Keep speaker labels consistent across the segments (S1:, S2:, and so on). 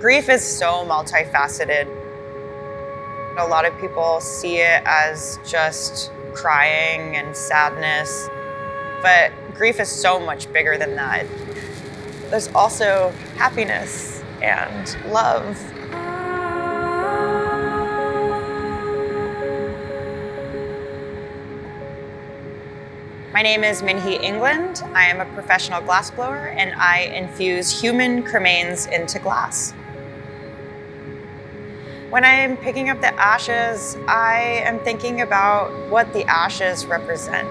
S1: Grief is so multifaceted. A lot of people see it as just crying and sadness, but grief is so much bigger than that. There's also happiness and love. My name is Minhi England. I am a professional glassblower and I infuse human cremains into glass. When I'm picking up the ashes, I am thinking about what the ashes represent,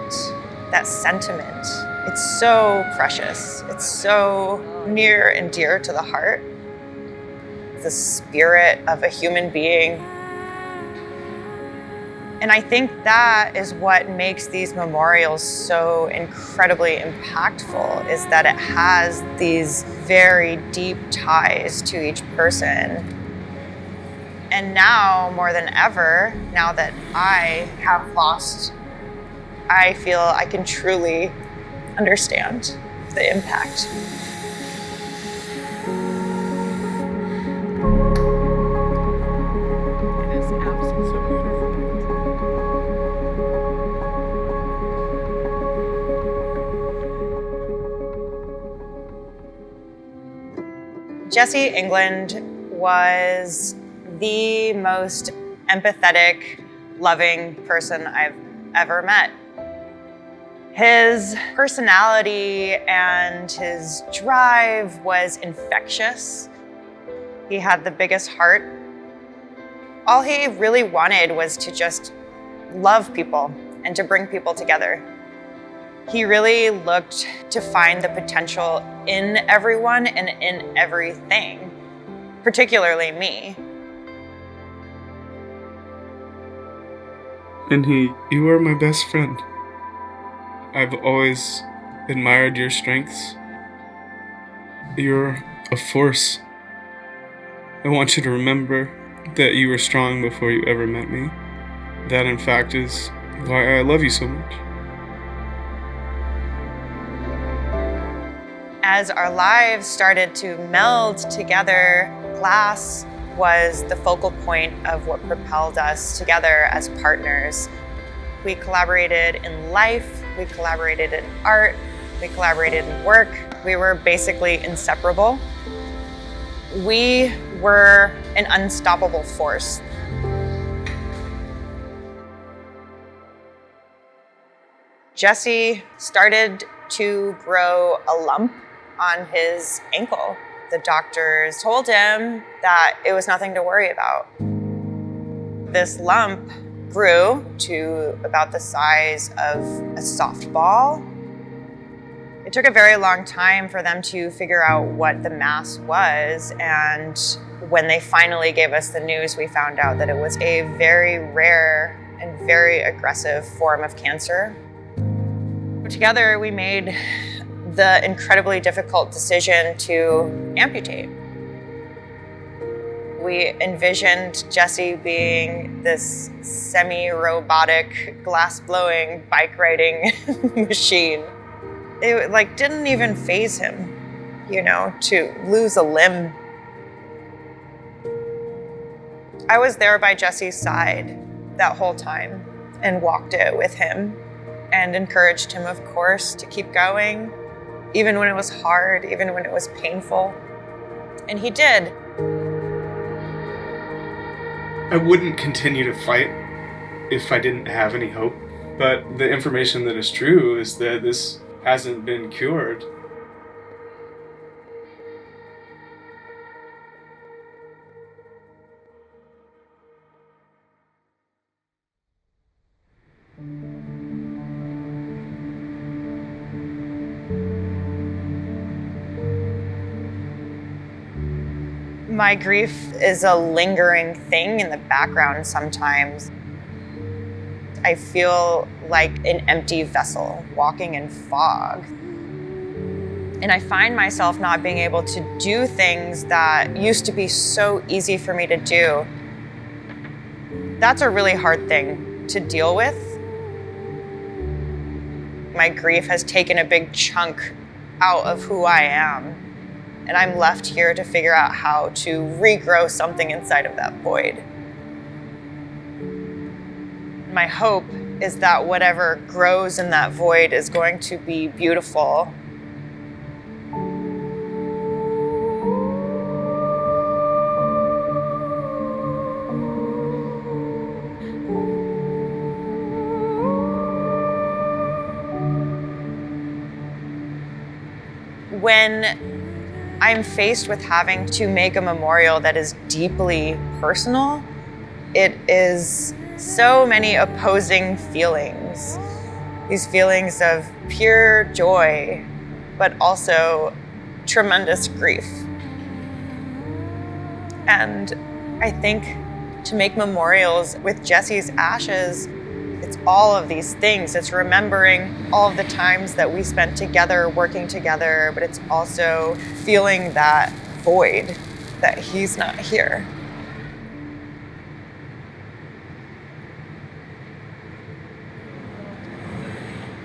S1: that sentiment. It's so precious. It's so near and dear to the heart. The spirit of a human being. And I think that is what makes these memorials so incredibly impactful, is that it has these very deep ties to each person. And now, more than ever, now that I have lost, I feel I can truly understand the impact.
S2: It is absolutely so beautiful.
S1: Jessie England was the most empathetic, loving person I've ever met. His personality and his drive was infectious. He had the biggest heart. All he really wanted was to just love people and to bring people together. He really looked to find the potential in everyone and in everything, particularly me.
S3: Minhi, you are my best friend. I've always admired your strengths. You're a force. I want you to remember that you were strong before you ever met me. That, in fact, is why I love you so much.
S1: As our lives started to meld together, glass was the focal point of what propelled us together as partners. We collaborated in life, we collaborated in art, we collaborated in work. We were basically inseparable. We were an unstoppable force. Jesse started to grow a lump on his ankle. The doctors told him that it was nothing to worry about. This lump grew to about the size of a softball. It took a very long time for them to figure out what the mass was, and when they finally gave us the news, we found out that it was a very rare and very aggressive form of cancer. Together, we made the incredibly difficult decision to amputate. We envisioned Jesse being this semi-robotic, glass-blowing, bike-riding machine. It didn't even faze him, to lose a limb. I was there by Jesse's side that whole time and walked it with him and encouraged him, of course, to keep going, even when it was hard, even when it was painful. And he did.
S3: I wouldn't continue to fight if I didn't have any hope. But the information that is true is that this hasn't been cured.
S1: My grief is a lingering thing in the background sometimes. I feel like an empty vessel walking in fog. And I find myself not being able to do things that used to be so easy for me to do. That's a really hard thing to deal with. My grief has taken a big chunk out of who I am. and I'm left here to figure out how to regrow something inside of that void. My hope is that whatever grows in that void is going to be beautiful. When I'm faced with having to make a memorial that is deeply personal, it is so many opposing feelings. These feelings of pure joy, but also tremendous grief. And I think to make memorials with Jesse's ashes, it's all of these things. It's remembering all of the times that we spent together, working together, but it's also feeling that void that he's not here.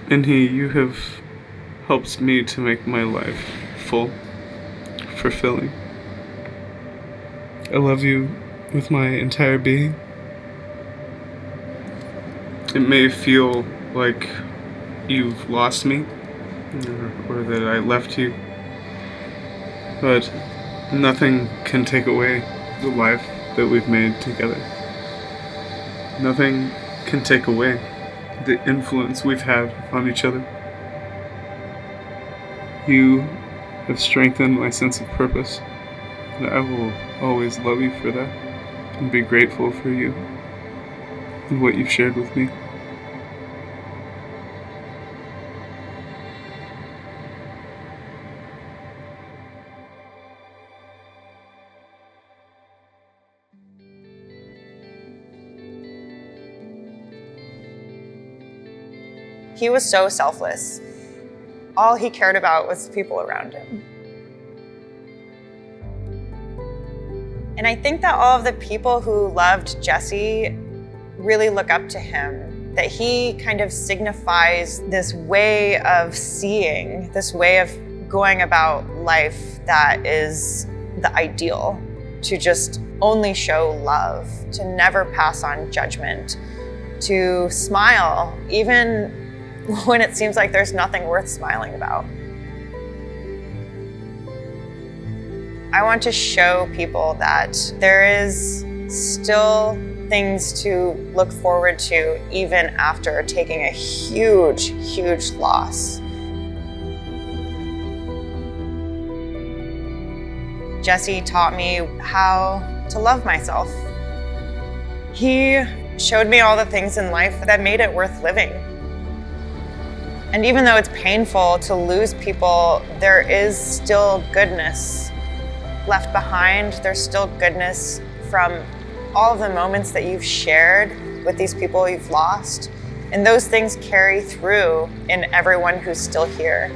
S3: Minhi, you have helped me to make my life full, fulfilling. I love you with my entire being. It may feel like you've lost me, or that I left you, but nothing can take away the life that we've made together. Nothing can take away the influence we've had on each other. You have strengthened my sense of purpose, and I will always love you for that and be grateful for you and what you've shared with me.
S1: He was so selfless. All he cared about was the people around him. And I think that all of the people who loved Jesse really look up to him, that he kind of signifies this way of seeing, this way of going about life that is the ideal, to just only show love, to never pass on judgment, to smile, even when it seems like there's nothing worth smiling about. I want to show people that there is still things to look forward to even after taking a huge, huge loss. Jesse taught me how to love myself. He showed me all the things in life that made it worth living. And even though it's painful to lose people, there is still goodness left behind. There's still goodness from all of the moments that you've shared with these people you've lost. And those things carry through in everyone who's still here.